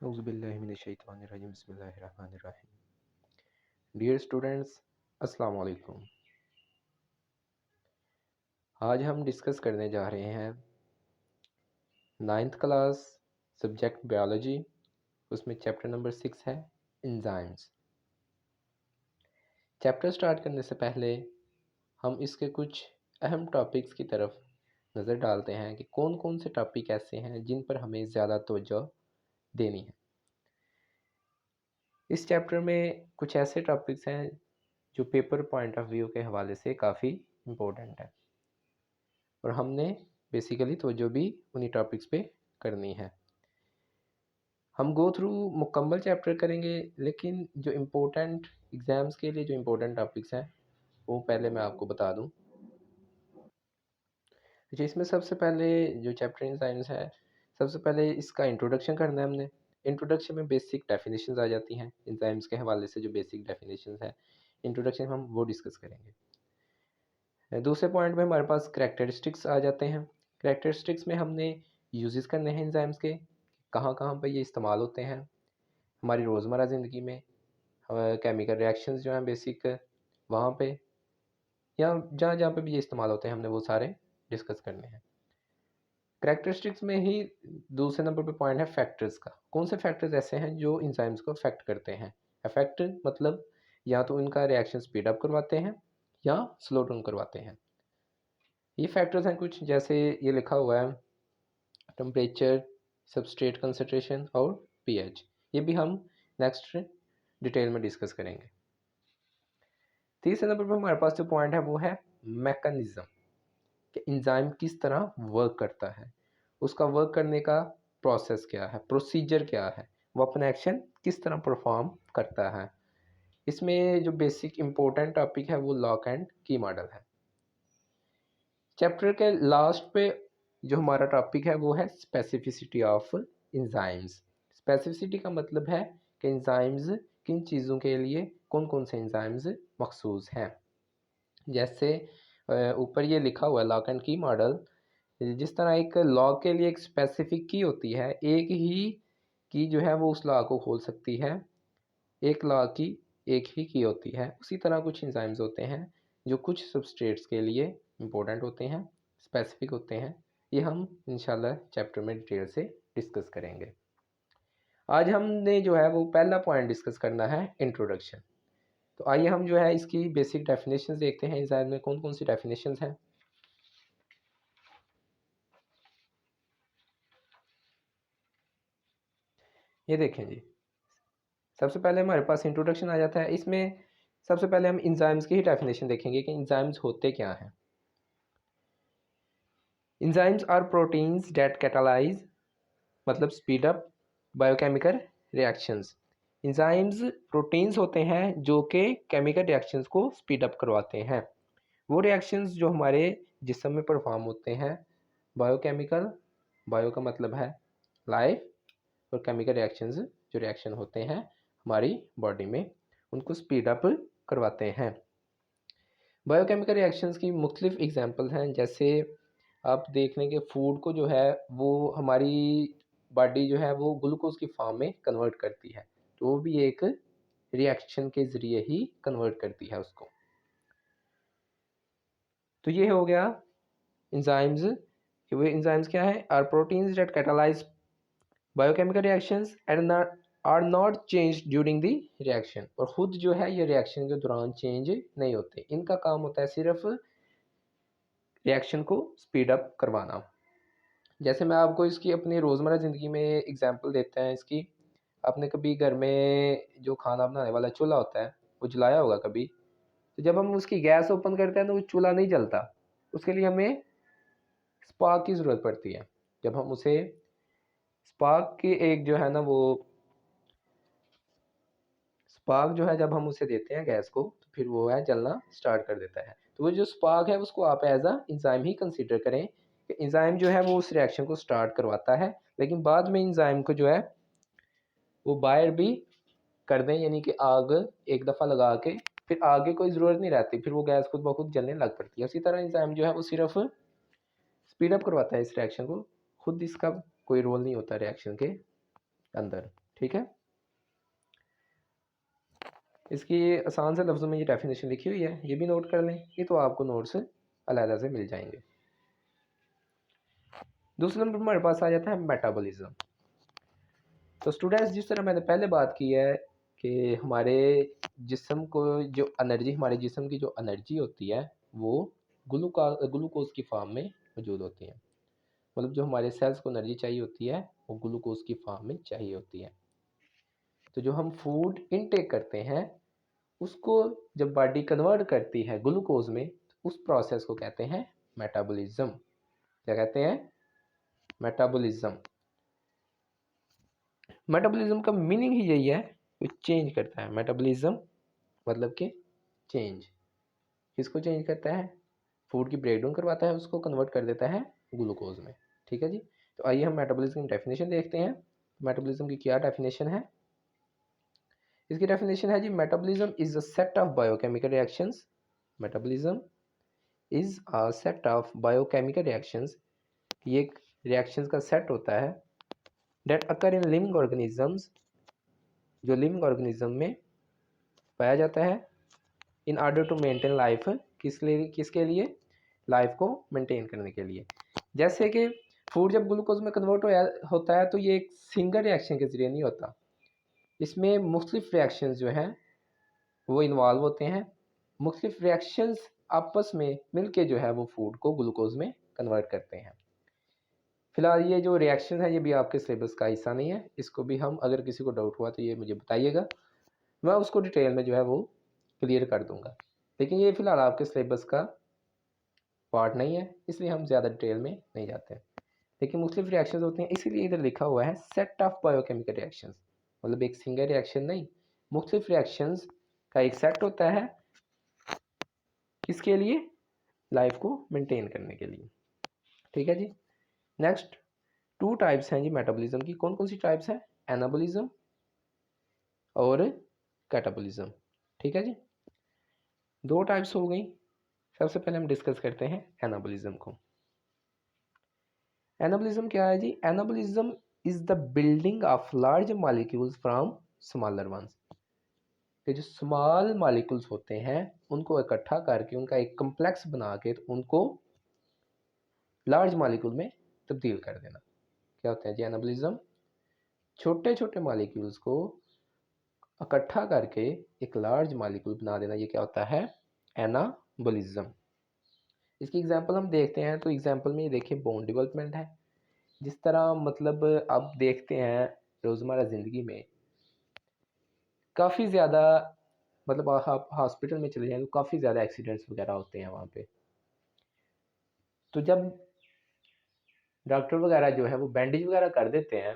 औज़ुबिल्लाहिमिनश्शैतानिर्रजीम बिस्मिल्लाहिर्रहमानिर्रहीम। Dear students, अस्सलाम वालेकुम। आज हम डिस्कस करने जा रहे हैं 9th क्लास सब्जेक्ट बायोलॉजी। उसमें चैप्टर नंबर 6 है एंजाइम्स। चैप्टर स्टार्ट करने से पहले हम इसके कुछ अहम टॉपिक्स की तरफ नज़र डालते हैं कि कौन कौन से टॉपिक ऐसे हैं जिन पर हमें ज़्यादा तवज्जो देनी है। इस चैप्टर में कुछ ऐसे टॉपिक्स हैं जो पेपर पॉइंट ऑफ व्यू के हवाले से काफ़ी इम्पोर्टेंट है और हमने बेसिकली तवज्जो भी उन्हीं टॉपिक्स पे करनी है। हम गो थ्रू मुकम्मल चैप्टर करेंगे, लेकिन जो इम्पोर्टेंट एग्ज़ाम्स के लिए जो इम्पोर्टेंट टॉपिक्स हैं वो पहले मैं आपको बता दूं। अच्छा, इसमें सबसे पहले जो चैप्टर इन साइंस है, सबसे पहले इसका इंट्रोडक्शन करना है हमने। इंट्रोडक्शन में बेसिक डेफिनेशंस आ जाती हैं एंजाइम्स के हवाले से। जो बेसिक डेफिनेशंस हैं इंट्रोडक्शन हम वो डिस्कस करेंगे। दूसरे पॉइंट में हमारे पास करैक्टरिस्टिक्स आ जाते हैं। करैक्टरिस्टिक्स में हमने यूजेस करने हैं एंजाइम्स के, कहाँ कहाँ पर ये इस्तेमाल होते हैं हमारी रोज़मर्रा ज़िंदगी में, केमिकल रिएक्शंस जो हैं बेसिक वहाँ पे, या जहाँ जहाँ पे भी ये इस्तेमाल होते हैं हमने वो सारे डिस्कस करने हैं। करैक्टरिस्टिक्स में ही दूसरे नंबर पे पॉइंट है फैक्टर्स का। कौन से फैक्टर्स ऐसे हैं जो एंजाइम्स को अफेक्ट करते हैं। अफेक्ट मतलब या तो इनका रिएक्शन स्पीड अप करवाते हैं या स्लो डाउन करवाते हैं। ये फैक्टर्स हैं कुछ, जैसे ये लिखा हुआ है टेम्परेचर, सबस्ट्रेट कंसंट्रेशन और पीएच। ये भी हम नेक्स्ट डिटेल में डिस्कस करेंगे। तीसरे नंबर पर हमारे पास जो पॉइंट है वो है मैकेनिज्म, कि एंजाइम किस तरह वर्क करता है, उसका वर्क करने का प्रोसेस क्या है, प्रोसीजर क्या है, वो अपना एक्शन किस तरह परफॉर्म करता है। इसमें जो बेसिक इंपॉर्टेंट टॉपिक है वो लॉक एंड की मॉडल है। चैप्टर के लास्ट पे जो हमारा टॉपिक है वो है स्पेसिफिसिटी ऑफ एंजाइम्स। स्पेसिफिसिटी का मतलब है कि एंजाइम्स किन चीज़ों के लिए, कौन कौन से एंजाइम्स मखसूस हैं। जैसे ऊपर ये लिखा हुआ है लॉक एंड की मॉडल। जिस तरह एक लॉक के लिए एक स्पेसिफिक की होती है, एक ही की जो है वो उस लॉक को खोल सकती है, एक लॉक की एक ही की होती है, उसी तरह कुछ एंजाइम्स होते हैं जो कुछ सबस्ट्रेट्स के लिए इम्पोर्टेंट होते हैं, स्पेसिफिक होते हैं। ये हम इंशाल्लाह चैप्टर में डिटेल से डिस्कस करेंगे। आज हमने जो है वो पहला पॉइंट डिस्कस करना है इंट्रोडक्शन। तो आइए हम जो है इसकी बेसिक डेफिनेशंस देखते हैं एंजाइम में कौन कौन सी डेफिनेशंस हैं। ये देखें जी, सबसे पहले हमारे पास इंट्रोडक्शन आ जाता है। इसमें सबसे पहले हम एंजाइम्स की ही डेफिनेशन देखेंगे कि एंजाइम्स होते क्या हैं। Enzymes are proteins that catalyse, मतलब speed up biochemical reactions. Enzymes proteins होते हैं जो कि केमिकल रिएक्शंस को स्पीड अप करवाते हैं। वो रिएक्शंस जो हमारे जिस्म में परफॉर्म होते हैं, बायोकेमिकल, बायो का मतलब है लाइफ, और केमिकल रिएक्शंस जो रिएक्शन होते हैं हमारी बॉडी में, उनको स्पीड अप करवाते हैं। बायोकेमिकल रिएक्शंस की मुख्तलिफ एग्जांपल्स हैं। जैसे आप देख लें कि फूड को जो है वो हमारी बॉडी जो है वो ग्लूकोज की फॉर्म में कन्वर्ट करती है, तो वो भी एक रिएक्शन के ज़रिए ही कन्वर्ट करती है उसको। तो ये हो गया एंजाइम्स। कि वो एंजाइम्स क्या है, are proteins that catalyse biochemical reactions and are not change during the reaction. और खुद जो है ये रिएक्शन के दौरान चेंज नहीं होते, इनका काम होता है सिर्फ रिएक्शन को स्पीड अप करवाना। जैसे मैं आपको इसकी अपनी रोज़मर्रा ज़िंदगी में एग्जांपल देते हैं इसकी। आपने कभी घर में जो खाना बनाने वाला चूल्हा होता है वो जलाया होगा कभी, तो जब हम उसकी गैस ओपन करते हैं तो वो चूल्हा नहीं जलता, उसके लिए हमें स्पार्क की ज़रूरत पड़ती है। जब हम उसे स्पार्क की एक जो है ना वो स्पार्क जो है जब हम उसे देते हैं गैस को, तो फिर वो है जलना स्टार्ट कर देता है। तो वो जो स्पार्क है उसको आप एज अ इंजाइम ही कंसीडर करें कि इंजाइम जो है वो उस रिएक्शन को स्टार्ट करवाता है, लेकिन बाद में इंजाइम को जो है वो बाहर भी कर दें, यानी कि आग एक दफ़ा लगा के फिर आगे कोई ज़रूरत नहीं रहती, फिर वो गैस खुद ब खुद जलने लग पड़ती है। उसी तरह इंजाइम जो है वो सिर्फ स्पीड अप करवाता है इस रिएक्शन को, खुद इसका कोई रोल नहीं होता रिएक्शन के अंदर। ठीक है, इसकी आसान से लफ्ज़ों में ये डेफिनेशन लिखी हुई है, ये भी नोट कर लें, ये तो आपको नोट्स अलग से मिल जाएंगे। दूसरे नंबर पर हमारे पास आ जाता है मेटाबॉलिज्म। तो स्टूडेंट्स, जिस तरह मैंने पहले बात की है कि हमारे जिस्म को जो एनर्जी, हमारे जिस्म की जो एनर्जी होती है वो ग्लूकोज की फॉर्म में मौजूद होती है। मतलब जो हमारे सेल्स को एनर्जी चाहिए होती है वो ग्लूकोज की फॉर्म में चाहिए होती है। तो जो हम फूड इनटेक करते हैं उसको जब बॉडी कन्वर्ट करती है ग्लूकोज में, तो उस प्रोसेस को कहते हैं मेटाबॉलिज्म। क्या कहते हैं? मेटाबॉलिज्म। मेटाबॉलिज्म का मीनिंग ही यही है, वो चेंज करता है। मेटाबॉलिज्म मतलब कि चेंज। किसको चेंज करता है? फूड की ब्रेकडाउन करवाता है, उसको कन्वर्ट कर देता है ग्लूकोज में। ठीक है जी। तो आइए हम मेटाबॉलिज्म की डेफिनेशन देखते हैं। मेटाबॉलिज्म की क्या डेफिनेशन है? इसकी डेफिनेशन है जी, metabolism is a set of biochemical reactions. Metabolism is a set of biochemical reactions. ये एक रिएक्शंस का सेट होता है that occur in living organisms, जो लिविंग ऑर्गेनिज्म में पाया जाता है in order to maintain life. किसके लिए? लाइफ को मेंटेन करने के लिए। जैसे कि फूड जब ग्लूकोज में कन्वर्ट होता है तो ये एक सिंगल रिएक्शन के जरिए नहीं होता, इसमें मुख्तलिफ रिएक्शंस जो हैं वो इन्वॉल्व होते हैं। मुख्तलिफ रिएक्शंस आपस में मिलके जो है वो फूड को ग्लूकोज में कन्वर्ट करते हैं। फिलहाल ये जो रिएक्शन है ये भी आपके सिलेबस का हिस्सा नहीं है, इसको भी हम, अगर किसी को डाउट हुआ तो ये मुझे बताइएगा, मैं उसको डिटेल में जो है वो क्लियर कर दूंगा। लेकिन ये फिलहाल आपके सिलेबस का पार्ट नहीं है, इसलिए हम ज़्यादा डिटेल में नहीं जाते हैं। लेकिन मुख्तलिफ रिएक्शंस होते हैं, इसीलिए इधर लिखा हुआ है सेट ऑफ बायोकेमिकल रिएक्शंस। मतलब एक सिंगल रिएक्शन नहीं, मुख्तलिफ रिएक्शंस का एक सेट होता है। किसके लिए? लाइफ को मेंटेन करने के लिए। ठीक है जी। नेक्स्ट, टू टाइप्स हैं जी मेटाबॉलिज्म की। कौन कौन सी टाइप्स हैं? एनाबॉलिज्म और कैटाबॉलिज्म। ठीक है जी, दो टाइप्स हो गई। सबसे पहले हम डिस्कस करते हैं एनाबॉलिज्म को। एनाबॉलिज्म क्या है जी? Anabolism is the building of large molecules from smaller ones. कि जो स्मॉल मॉलिक्यूल्स होते हैं उनको इकट्ठा करके उनका एक कम्प्लेक्स बना के तो उनको लार्ज मॉलिक्यूल में तब्दील कर देना। क्या होता है जी एनाबॉलिज्म? छोटे छोटे मॉलिक्यूल्स को इकट्ठा करके एक लार्ज मॉलिक्यूल बना देना, ये क्या होता है? एनाबॉलिज्म। इसकी एग्जांपल हम देखते हैं तो एग्जांपल में ये देखिए बोन डेवलपमेंट है। जिस तरह मतलब आप देखते हैं रोज़मर्रा ज़िंदगी में काफ़ी ज़्यादा, मतलब आप हॉस्पिटल में चले जाएँ तो काफ़ी ज़्यादा एक्सीडेंट्स वगैरह होते हैं वहाँ पे। तो जब डॉक्टर वगैरह जो है वो बैंडेज वगैरह कर देते हैं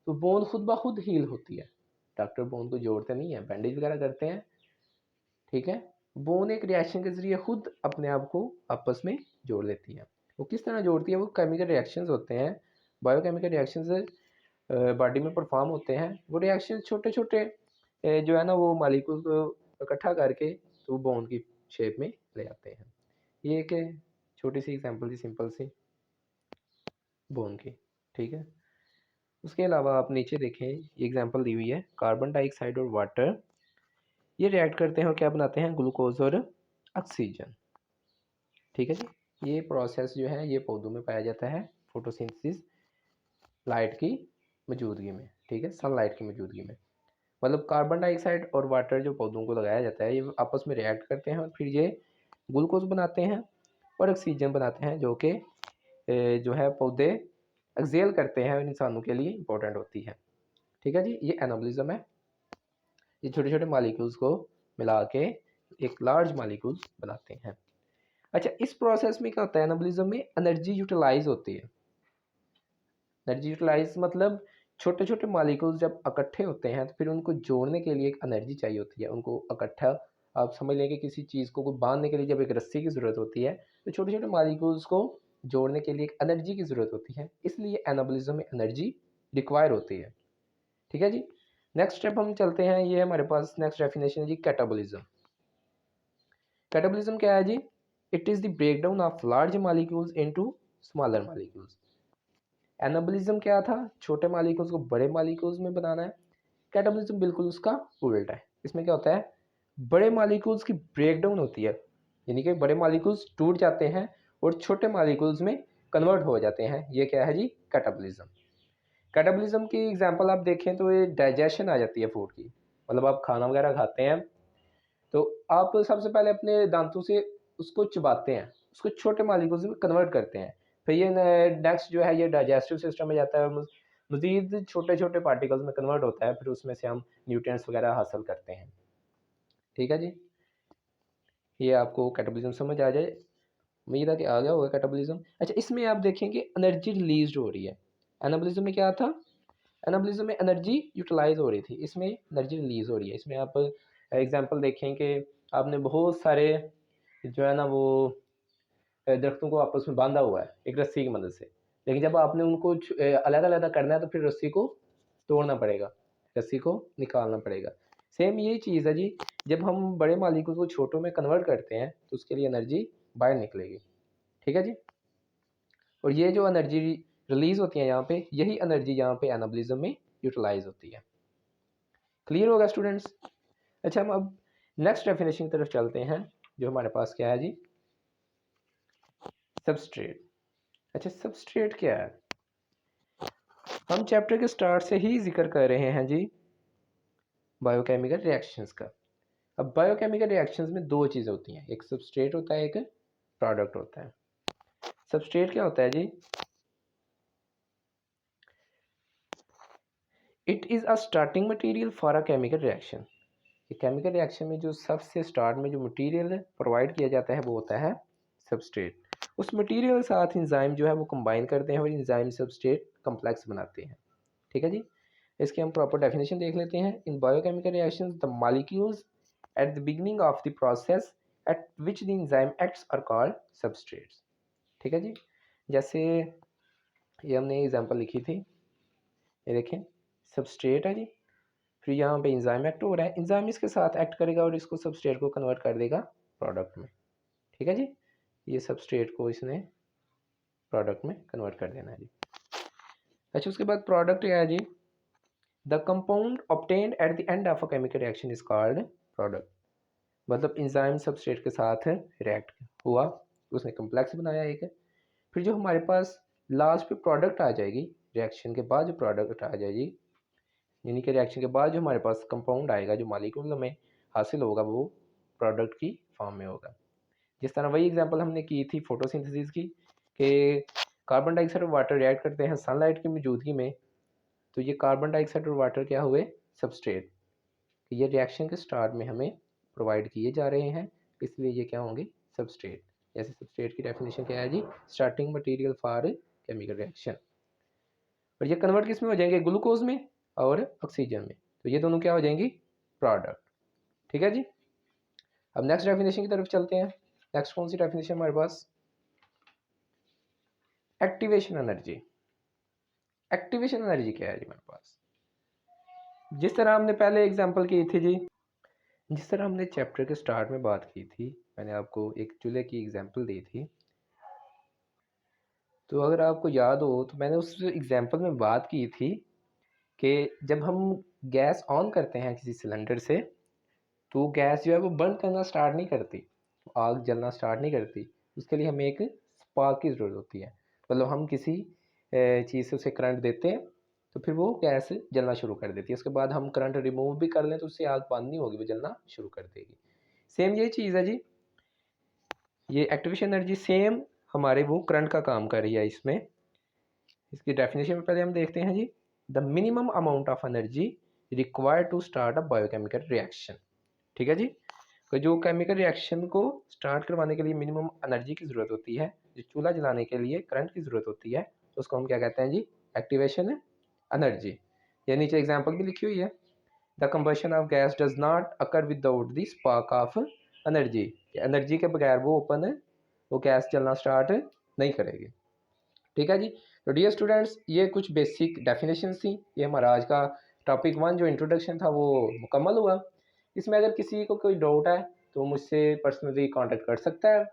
तो बोन खुद ब खुद हील होती है। डॉक्टर बोन को जोड़ते नहीं है, बैंडेज वगैरह करते हैं। ठीक है, बोन एक रिएक्शन के ज़रिए खुद अपने आप को आपस में जोड़ लेती है। वो किस तरह जोड़ती है? वो केमिकल रिएक्शंस होते हैं, बायोकेमिकल रिएक्शंस बॉडी में परफॉर्म होते हैं। वो रिएक्शन छोटे छोटे जो है ना वो मॉलिक्यूल को इकट्ठा करके तो बोन की शेप में ले आते हैं। ये एक छोटी सी एग्जांपल थी, सिंपल सी, बोन की। ठीक है, उसके अलावा आप नीचे देखें, ये एग्जांपल दी हुई है, कार्बन डाइऑक्साइड और वाटर ये रिएक्ट करते हैं और क्या बनाते हैं? ग्लूकोज और ऑक्सीजन। ठीक है जी। ये प्रोसेस जो है ये पौधों में पाया जाता है फोटोसिंथेसिस, लाइट की मौजूदगी में। ठीक है, सनलाइट की मौजूदगी में। मतलब कार्बन डाइऑक्साइड और वाटर जो पौधों को लगाया जाता है ये आपस में रिएक्ट करते हैं और फिर ये ग्लूकोज बनाते हैं और ऑक्सीजन बनाते हैं, जो कि जो है पौधे एक्सेल करते हैं और इंसानों के लिए इंपॉर्टेंट होती है। ठीक है जी, ये एनाबॉलिज्म है। ये छोटे छोटे मॉलिक्यूल्स को मिला के एक लार्ज मॉलिक्यूल्स बनाते हैं। अच्छा, इस प्रोसेस में क्या होता है? एनाबॉलिज्म में एनर्जी यूटिलाइज होती है। एनर्जी यूटिलाइज मतलब छोटे छोटे मॉलिक्यूल्स जब इकट्ठे होते हैं तो फिर उनको जोड़ने के लिए एक एनर्जी चाहिए होती है। उनको इकट्ठा, आप समझ लें कि किसी चीज़ को बांधने के लिए जब एक रस्सी की ज़रूरत होती है तो छोटे छोटे मॉलिक्यूल्स को जोड़ने के लिए एक एनर्जी की ज़रूरत होती है, इसलिए एनाबॉलिज्म में एनर्जी रिक्वायर होती है। ठीक है जी। नेक्स्ट स्टेप हम चलते हैं, ये हमारे पास नेक्स्ट डेफिनेशन है जी कैटाबॉलिज्म। कैटाबॉलिज्म क्या है जी? It is the breakdown of large molecules into smaller molecules. Anabolism क्या था, छोटे मालिक्यूल्स को बड़े मालिक्यूल्स में बनाना है। कैटाबॉलिज्म बिल्कुल उसका उल्टा है। इसमें क्या होता है, बड़े मालिक्यूल्स की ब्रेकडाउन होती है, यानी कि बड़े मालिक्यूल्स टूट जाते हैं और छोटे मालिक्यूल्स में कन्वर्ट हो जाते हैं। ये क्या है जी, कैटाबॉलिज्म। कैटाबॉलिज्म की एग्जांपल आप देखें तो ये डाइजेशन आ जाती है फूड की, मतलब आप खाना वगैरह खाते हैं तो आप सबसे पहले अपने दांतों से उसको चबाते हैं, उसको छोटे मालिक्यूल्स में कन्वर्ट करते हैं, फिर ये नेक्स्ट जो है ये डाइजेस्टिव सिस्टम में जाता है, मज़ीद छोटे छोटे पार्टिकल्स में कन्वर्ट होता है, फिर उसमें से हम न्यूट्रिएंट्स वगैरह हासिल करते हैं। ठीक है जी, ये आपको कैटाबॉलिज्म समझ आ जाए, उम्मीद है कि आ गया होगा कैटाबॉलिज्म। अच्छा, इसमें आप देखें कि एनर्जी रिलीज हो रही है। एनाबॉलिज्म में क्या था, एनाबॉलिज्म में एनर्जी यूटिलाइज हो रही थी, इसमें एनर्जी रिलीज हो रही है। इसमें आप एग्जांपल देखें कि आपने बहुत सारे जो है ना वो दरख्तों को आपस में बांधा हुआ है एक रस्सी की मदद से, लेकिन जब आपने उनको अलग अलग करना है तो फिर रस्सी को तोड़ना पड़ेगा, रस्सी को निकालना पड़ेगा। सेम यही चीज़ है जी, जब हम बड़े मालिक्यूल्स को छोटों में कन्वर्ट करते हैं तो उसके लिए एनर्जी बाहर निकलेगी। ठीक है जी, और ये जो एनर्जी रिलीज होती है यहाँ पे, यही एनर्जी यहाँ पे एनाबॉलिज्म में यूटिलाइज होती है। क्लियर होगा स्टूडेंट्स। अच्छा, हम अब नेक्स्ट डेफिनेशन की तरफ चलते हैं, जो हमारे पास क्या है जी, सबस्ट्रेट। अच्छा, सबस्ट्रेट क्या है, हम चैप्टर के स्टार्ट से ही जिक्र कर रहे हैं जी बायोकेमिकल रिएक्शंस का। अब बायोकेमिकल रिएक्शंस में दो चीज़ें होती हैं, एक सबस्ट्रेट होता है, एक प्रोडक्ट होता है। सबस्ट्रेट क्या होता है जी, it is a starting material for a chemical reaction. Chemical reaction में जो सबसे स्टार्ट में जो मटेरियल प्रोवाइड किया जाता है वो होता है सबस्ट्रेट। उस मटेरियल के साथ इंजाइम जो है वो कंबाइन करते हैं और इंजाइम सबस्ट्रेट कम्प्लेक्स बनाते हैं। ठीक है जी, इसकी हम प्रॉपर डेफिनेशन देख लेते हैं। In biochemical reactions the molecules at the beginning of the process at which the enzyme acts are called substrates. ठीक है जी, जैसे ये हमने एग्जांपल लिखी थी, ये देखें सबस्ट्रेट है जी, फिर यहाँ पे इंजाइम एक्ट हो रहा है, इंजाइम इसके साथ एक्ट करेगा और इसको सबस्ट्रेट को कन्वर्ट कर देगा प्रोडक्ट में। ठीक है जी, ये सबस्ट्रेट को इसने प्रोडक्ट में कन्वर्ट कर देना है जी। अच्छा, उसके बाद प्रोडक्ट क्या है जी, the compound obtained at the end of a chemical reaction is called product. मतलब इंजाइम सबस्ट्रेट के साथ रिएक्ट हुआ, उसने कम्प्लेक्स बनाया एक, फिर जो हमारे पास लास्ट पे प्रोडक्ट आ जाएगी, रिएक्शन के बाद जो प्रोडक्ट आ जाएगी, यानी कि रिएक्शन के बाद जो हमारे पास कंपाउंड आएगा, जो मालिक्यूल हमें हासिल होगा, वो प्रोडक्ट की फॉर्म में होगा। जिस तरह वही एग्जांपल हमने की थी फोटोसिंथेसिस की, कि कार्बन डाइऑक्साइड और वाटर रिएक्ट करते हैं सनलाइट की मौजूदगी में, तो ये कार्बन डाइऑक्साइड और वाटर क्या हुए, सबस्ट्रेट। ये रिएक्शन के स्टार्ट में हमें प्रोवाइड किए जा रहे हैं, इसलिए ये क्या होंगे, सबस्ट्रेट। जैसे सबस्ट्रेट की डेफिनेशन क्या है जी, starting material for chemical reaction. और ये कन्वर्ट किस में हो जाएंगे, ग्लूकोज में और ऑक्सीजन में, तो ये दोनों क्या हो जाएंगी, प्रोडक्ट। ठीक है जी, अब नेक्स्ट डेफिनेशन की तरफ चलते हैं। नेक्स्ट कौन सी डेफिनेशन हमारे पास, एक्टिवेशन एनर्जी। एक्टिवेशन एनर्जी क्या है जी हमारे पास, जिस तरह हमने पहले एग्जांपल की थी जी, जिस तरह हमने चैप्टर के स्टार्ट में बात की थी, मैंने आपको एक चूल्हे की एग्जांपल दी थी, तो अगर आपको याद हो तो मैंने उस एग्जांपल में बात की थी कि जब हम गैस ऑन करते हैं किसी सिलेंडर से, तो गैस जो है वो बर्न करना स्टार्ट नहीं करती, आग जलना स्टार्ट नहीं करती, उसके लिए हमें एक स्पार्क की ज़रूरत होती है। मतलब हम किसी चीज़ से उसे करंट देते हैं तो फिर वो गैस जलना शुरू कर देती है, उसके बाद हम करंट रिमूव भी कर लें तो उससे आग बंद नहीं होगी, वो जलना शुरू कर देगी। सेम ये चीज़ है जी, ये एक्टिवेशन एनर्जी सेम हमारे वो करंट का काम कर रही है इसमें। इसकी डेफिनेशन में पहले हम देखते हैं जी, the minimum amount of energy required to start a biochemical reaction. ठीक है जी, तो जो केमिकल रिएक्शन को स्टार्ट करवाने के लिए मिनिमम एनर्जी की ज़रूरत होती है, जो चूल्हा जलाने के लिए करंट की ज़रूरत होती है, तो उसको हम क्या कहते हैं जी, एक्टिवेशन एनर्जी। ये नीचे एग्जांपल भी लिखी हुई है, the combustion of gas does not occur without the spark of energy. Energy के बगैर वो गैस जलना स्टार्ट नहीं करेगी। ठीक है जी, तो डियर स्टूडेंट्स, ये कुछ बेसिक डेफिनेशन थी, ये हमारा आज का टॉपिक 1 जो इंट्रोडक्शन था वो मुकम्मल हुआ। इसमें अगर किसी को कोई डाउट है तो मुझसे पर्सनली कांटेक्ट कर सकता है,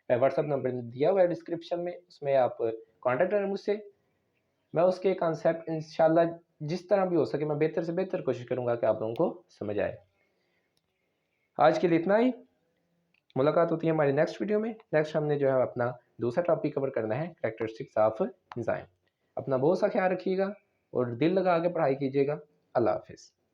व्हाट्सअप नंबर दिया हुआ है डिस्क्रिप्शन में, उसमें आप कांटेक्ट करें मुझसे। मैं उसके कॉन्सेप्ट इंशाल्लाह जिस तरह भी हो सके मैं बेहतर से बेहतर कोशिश करूँगा कि आप लोगों को समझ आए। आज के लिए इतना ही। मुलाकात होती है हमारी नेक्स्ट वीडियो में। नेक्स्ट हमने जो है अपना दूसरा टॉपिक कवर करना है, कैरेक्टरिस्टिक्स ऑफ एंजाइम। अपना बहुत सा ख्याल रखिएगा और दिल लगा के पढ़ाई कीजिएगा। अल्लाह हाफिज़।